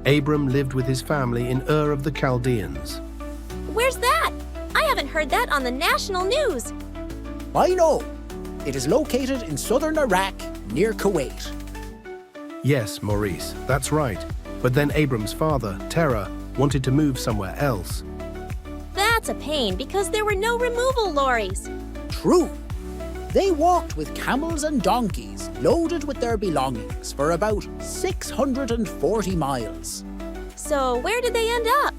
Abram lived with his family in Ur of the Chaldeans. Where's that? I haven't heard that on the national news. I know. It is located in southern Iraq, near Kuwait. Yes, Maurice, that's right. But then Abram's father, Terah, wanted to move somewhere else. That's a pain because there were no removal lorries. True. They walked with camels and donkeys, loaded with their belongings, for about 640 miles. So where did they end up?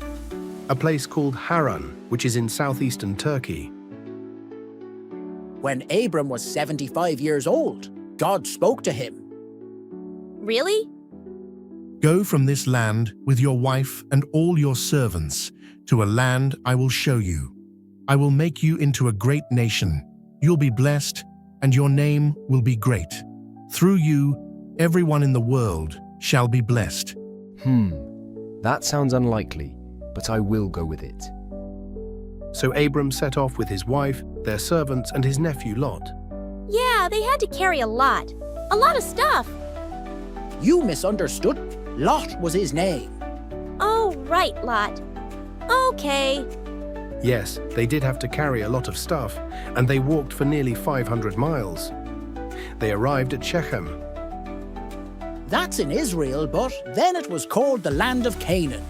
A place called Haran, which is in southeastern Turkey. When Abram was 75 years old, God spoke to him. Really? Go from this land with your wife and all your servants to a land I will show you. I will make you into a great nation. You'll be blessed, and your name will be great. Through you, everyone in the world shall be blessed. That sounds unlikely, but I will go with it. So Abram set off with his wife, their servants, and his nephew Lot. Yeah, they had to carry a lot. A lot of stuff. You misunderstood. Lot was his name. Oh, right, Lot. Okay. Yes, they did have to carry a lot of stuff, and they walked for nearly 500 miles. They arrived at Shechem. That's in Israel, but then it was called the land of Canaan.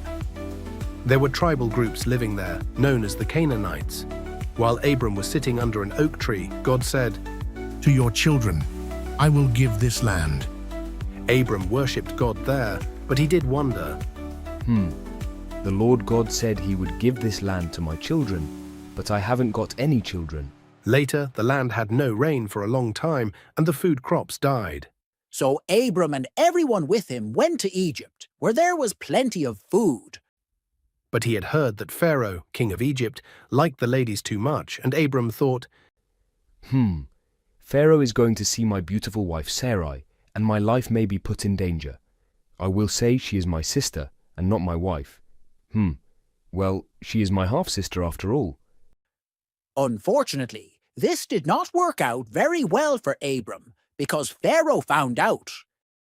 There were tribal groups living there, known as the Canaanites. While Abram was sitting under an oak tree, God said, To your children, I will give this land. Abram worshipped God there, but he did wonder. The Lord God said he would give this land to my children, but I haven't got any children. Later, the land had no rain for a long time, and the food crops died. So Abram and everyone with him went to Egypt, where there was plenty of food. But he had heard that Pharaoh, king of Egypt, liked the ladies too much, and Abram thought, Pharaoh is going to see my beautiful wife Sarai, and my life may be put in danger. I will say she is my sister, and not my wife. Well, she is my half-sister after all. Unfortunately, this did not work out very well for Abram, because Pharaoh found out.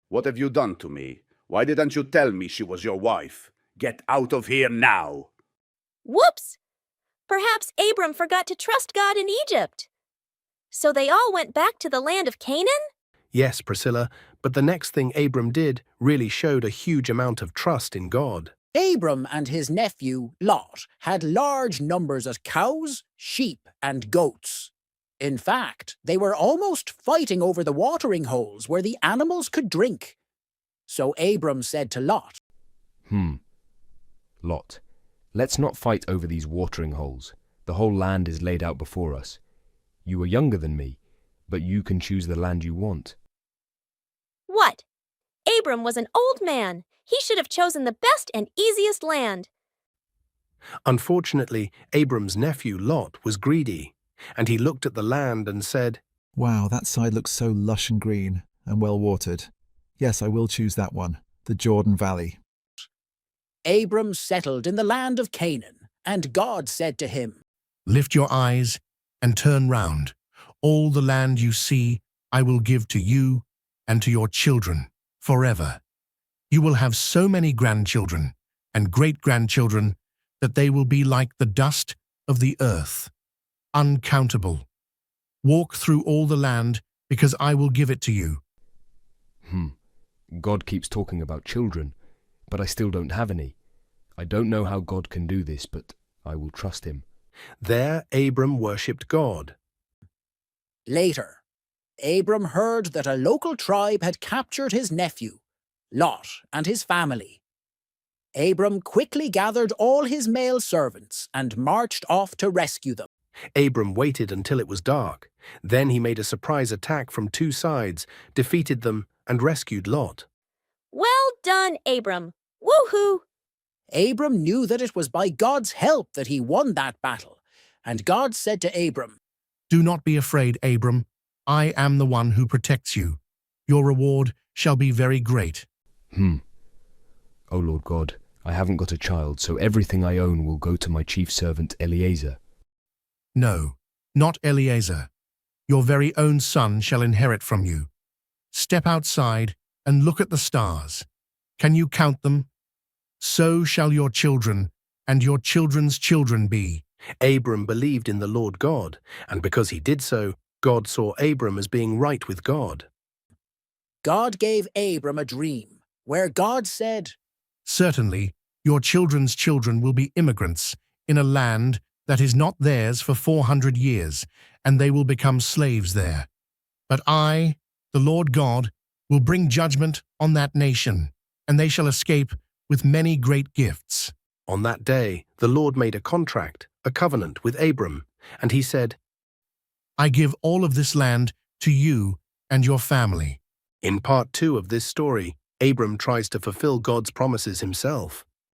What have you done to me? Why didn't you tell me she was your wife? Get out of here now! Whoops! Perhaps Abram forgot to trust God in Egypt. So they all went back to the land of Canaan? Yes, Priscilla, but the next thing Abram did really showed a huge amount of trust in God. Abram and his nephew Lot had large numbers of cows, sheep, and goats. In fact, they were almost fighting over the watering holes where the animals could drink. So Abram said to Lot, Lot, let's not fight over these watering holes. The whole land is laid out before us. You are younger than me, but you can choose the land you want. What? Abram was an old man. He should have chosen the best and easiest land. Unfortunately, Abram's nephew Lot was greedy, and he looked at the land and said, Wow, that side looks so lush and green and well watered. Yes, I will choose that one, the Jordan Valley. Abram settled in the land of Canaan, and God said to him, Lift your eyes and turn round. All the land you see I will give to you and to your children forever. You will have so many grandchildren and great-grandchildren that they will be like the dust of the earth, uncountable. Walk through all the land because I will give it to you. God keeps talking about children, but I still don't have any. I don't know how God can do this, but I will trust him. There Abram worshipped God. Later, Abram heard that a local tribe had captured his nephew, Lot, and his family. Abram quickly gathered all his male servants and marched off to rescue them. Abram waited until it was dark. Then he made a surprise attack from two sides, defeated them, and rescued Lot. Well done, Abram. Woohoo! Abram knew that it was by God's help that he won that battle, and God said to Abram, Do not be afraid, Abram. I am the one who protects you. Your reward shall be very great. Oh Lord God, I haven't got a child, so everything I own will go to my chief servant Eliezer. No, not Eliezer. Your very own son shall inherit from you. Step outside and look at the stars. Can you count them? so shall your children and your children's children be. Abram believed in the Lord God, and because he did so, God saw Abram as being right with God. God gave Abram a dream, where God said, Certainly, your children's children will be immigrants in a land that is not theirs for 400 years, and they will become slaves there. But I, the Lord God, will bring judgment on that nation, and they shall escape with many great gifts. On that day, the Lord made a contract, a covenant with Abram, and he said, I give all of this land to you and your family. in part 2 of this story, Abram tries to fulfill God's promises himself.